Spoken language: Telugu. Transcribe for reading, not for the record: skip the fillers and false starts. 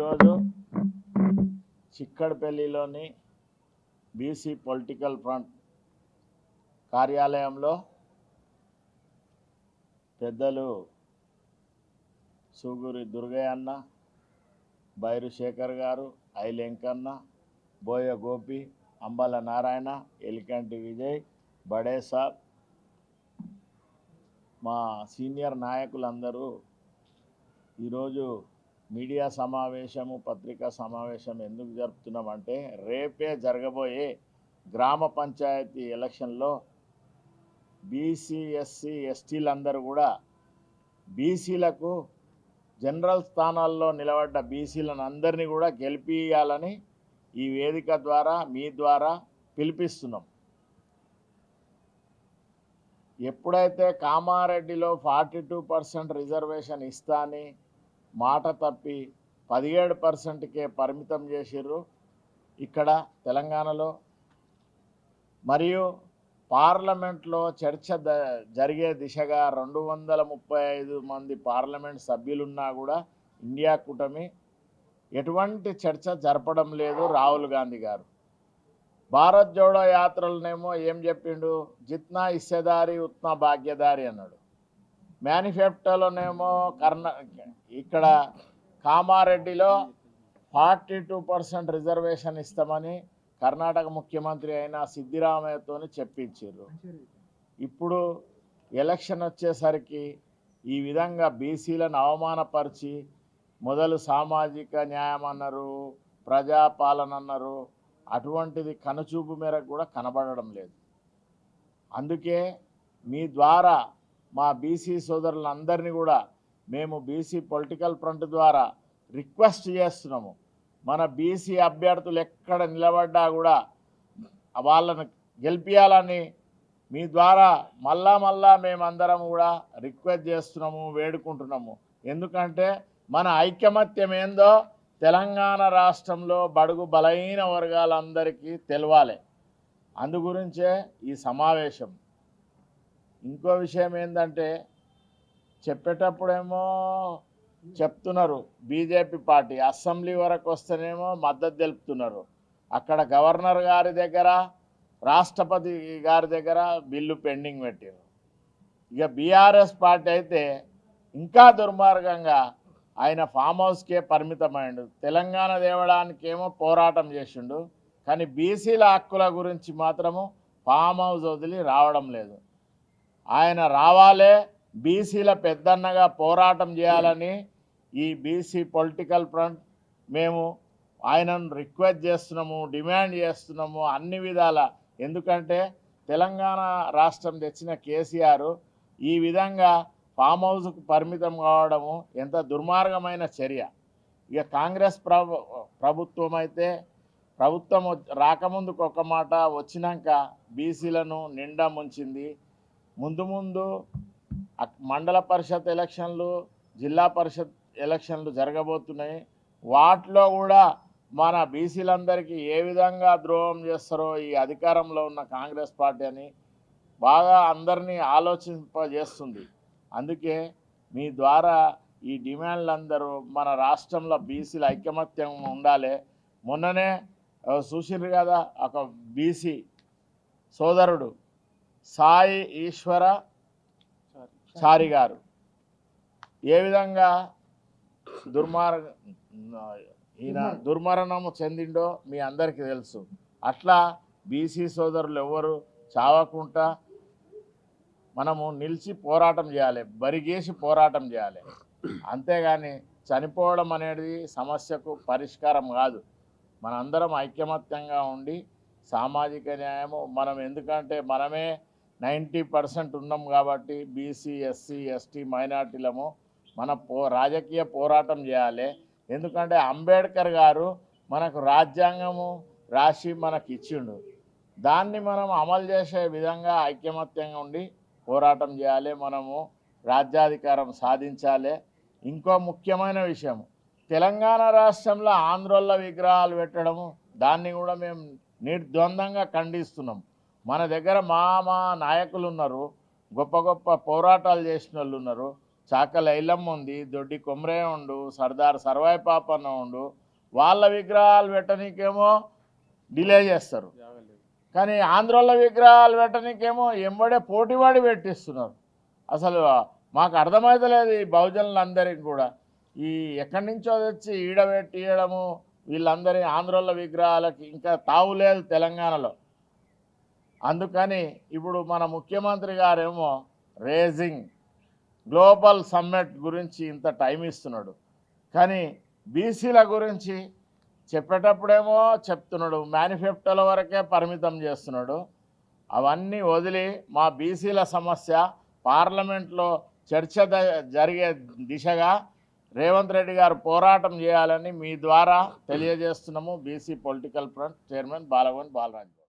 ఈరోజు చిక్కడపల్లిలోని బీసీ పొలిటికల్ ఫ్రంట్ కార్యాలయంలో పెద్దలు సూగూరి దుర్గయ్య అన్న, బైరు శేఖర్ గారు, ఐలెంకన్న, బోయ గోపి, అంబల నారాయణ, ఎలికంటి విజయ్, బడే సాబ్, మా సీనియర్ నాయకులందరూ ఈరోజు మీడియా సమావేశము, పత్రికా సమావేశం ఎందుకు జరుపుతున్నామంటే రేపే జరగబోయే గ్రామ పంచాయతీ ఎలక్షన్లో బీసీ, ఎస్సీ, ఎస్టీలందరూ కూడా బీసీలకు జనరల్ స్థానాల్లో నిలబడ్డ బీసీలను అందరినీ కూడా గెలిపియాలని ఈ వేదిక ద్వారా మీ ద్వారా పిలిపిస్తున్నాం. ఎప్పుడైతే కామారెడ్డిలో 42% రిజర్వేషన్ ఇస్తాని మాట తప్పి 17%కే పరిమితం చేసిర్రు ఇక్కడ తెలంగాణలో, మరియు పార్లమెంట్లో చర్చ జరిగే దిశగా 235 మంది పార్లమెంట్ సభ్యులున్నా కూడా ఇండియా కూటమి ఎటువంటి చర్చ జరపడం లేదు. రాహుల్ గాంధీ గారు భారత్ జోడో యాత్రలనేమో ఏం చెప్పిండు, జిత్నా హిస్సేదారి ఉత్నా భాగ్యదారి అన్నాడు. మేనిఫెస్టోలోనేమో ఇక్కడ కామారెడ్డిలో 42% రిజర్వేషన్ ఇస్తామని కర్ణాటక ముఖ్యమంత్రి అయిన సిద్దిరామయ్యతో చెప్పించారు. ఇప్పుడు ఎలక్షన్ వచ్చేసరికి ఈ విధంగా బీసీలను అవమానపరిచి మొదలు సామాజిక న్యాయం అన్నారు, ప్రజాపాలన అన్నారు. అటువంటిది కనుచూపు మేరకు కూడా కనబడడం లేదు. అందుకే మీ ద్వారా మా బీసీ సోదరులందరినీ కూడా మేము బీసీ పొలిటికల్ ఫ్రంట్ ద్వారా రిక్వెస్ట్ చేస్తున్నాము. మన బీసీ అభ్యర్థులు ఎక్కడ నిలబడ్డా కూడా వాళ్ళను గెలిపించాలని మీ ద్వారా మళ్ళా మేమందరం కూడా రిక్వెస్ట్ చేస్తున్నాము, వేడుకుంటున్నాము. ఎందుకంటే మన ఐకమత్యం ఏందో తెలంగాణ రాష్ట్రంలో బడుగు బలహీన వర్గాలందరికీ తెలవాలి. అందుగురించే ఈ సమావేశం. ఇంకో విషయం ఏంటంటే చెప్పేటప్పుడేమో చెప్తున్నారు బీజేపీ పార్టీ, అసెంబ్లీ వరకు వస్తేనేమో మద్దతు తెలుపుతున్నారు. అక్కడ గవర్నర్ గారి దగ్గర, రాష్ట్రపతి గారి దగ్గర బిల్లు పెండింగ్ పెట్టారు. ఇక బీఆర్ఎస్ పార్టీ అయితే ఇంకా దుర్మార్గంగా ఆయన ఫామ్ హౌస్కే పరిమితమైండు. తెలంగాణ తేవడానికేమో పోరాటం చేసిండు, కానీ బీసీల హక్కుల గురించి మాత్రము ఫామ్ హౌస్ వదిలి రావడం లేదు. ఆయన రావాలే, బీసీల పెద్దన్నగా పోరాటం చేయాలని ఈ బీసీ పొలిటికల్ ఫ్రంట్ మేము ఆయనను రిక్వెస్ట్ చేస్తున్నాము, డిమాండ్ చేస్తున్నాము అన్ని విధాల. ఎందుకంటే తెలంగాణ రాష్ట్రం తెచ్చిన కేసీఆర్ ఈ విధంగా ఫామ్ హౌస్కు పరిమితం కావడము ఎంత దుర్మార్గమైన చర్య. ఇక కాంగ్రెస్ ప్రభుత్వం అయితే ప్రభుత్వం రాకముందుకు ఒక మాట, వచ్చినాక బీసీలను నిండా ముంచింది. ముందు మండల పరిషత్ ఎలక్షన్లు, జిల్లా పరిషత్ ఎలక్షన్లు జరగబోతున్నాయి. వాటిలో కూడా మన బీసీలందరికీ ఏ విధంగా ద్రోహం చేస్తారో ఈ అధికారంలో ఉన్న కాంగ్రెస్ పార్టీ అని బాగా అందరినీ ఆలోచింపజేస్తుంది. అందుకే మీ ద్వారా ఈ డిమాండ్లందరూ మన రాష్ట్రంలో బీసీల ఐకమత్యం ఉండాలి. మొన్ననే చూసిండ్రు కదా, ఒక బీసీ సోదరుడు సాయి ఈశ్వర చారి గారు ఏ విధంగా దుర్మరణము చెందిండో మీ అందరికీ తెలుసు. అట్లా బీసీ సోదరులు ఎవరు చావకుండా మనము నిలిచి పోరాటం చేయాలి, బరిగేసి పోరాటం చేయాలి. అంతేగాని చనిపోవడం అనేది సమస్యకు పరిష్కారం కాదు. మనందరం ఐకమత్యంగా ఉండి సామాజిక న్యాయము మనం, ఎందుకంటే మనమే 90% ఉన్నాం కాబట్టి బీసీ, ఎస్సీ, ఎస్టీ, మైనార్టీలము మన రాజకీయ పోరాటం చేయాలి. ఎందుకంటే అంబేద్కర్ గారు మనకు రాజ్యాంగము రాసి మనకి ఇచ్చిండు. దాన్ని మనం అమలు చేసే విధంగా ఐకమత్యంగా ఉండి పోరాటం చేయాలి. మనము రాజ్యాధికారం సాధించాలి. ఇంకో ముఖ్యమైన విషయం, తెలంగాణ రాష్ట్రంలో ఆంధ్రోళ్ళ విగ్రహాలు పెట్టడము, దాన్ని కూడా మేము నిర్ద్వందంగా ఖండిస్తున్నాం. మన దగ్గర మా నాయకులు ఉన్నారు, గొప్ప గొప్ప పోరాటాలు చేసిన వాళ్ళు ఉన్నారు. చాకల ఐలమ్మ ఉంది, దొడ్డి కొమరయ్య ఉండు, సర్దార్ సర్వాయి పాపన్న ఉండు. వాళ్ళ విగ్రహాలు పెట్టనీకేమో డిలే చేస్తారు, కానీ ఆంధ్రోళ్ళ విగ్రహాలు పెట్టనీకేమో ఎంబడే పోటీవాడి పెట్టిస్తున్నారు. అసలు మాకు అర్థమవుతలేదు ఈ బహుజనులందరికీ కూడా. ఈ ఎక్కడి నుంచో తెచ్చి ఈడబెట్టియడము, వీళ్ళందరి ఆంధ్రోళ్ళ విగ్రహాలకి ఇంకా తావులేదు తెలంగాణలో. అందుకని ఇప్పుడు మన ముఖ్యమంత్రి గారేమో రేజింగ్ గ్లోబల్ సమ్మిట్ గురించి ఇంత టైం ఇస్తున్నాడు, కానీ బీసీల గురించి చెప్పేటప్పుడేమో చెప్తున్నాడు, మేనిఫెస్టోల వరకే పరిమితం చేస్తున్నాడు. అవన్నీ వదిలి మా బీసీల సమస్య పార్లమెంట్లో చర్చ జరిగే దిశగా రేవంత్ రెడ్డి గారు పోరాటం చేయాలని మీ ద్వారా తెలియజేస్తున్నాము. BC political front chairman Balagoni Balaraju.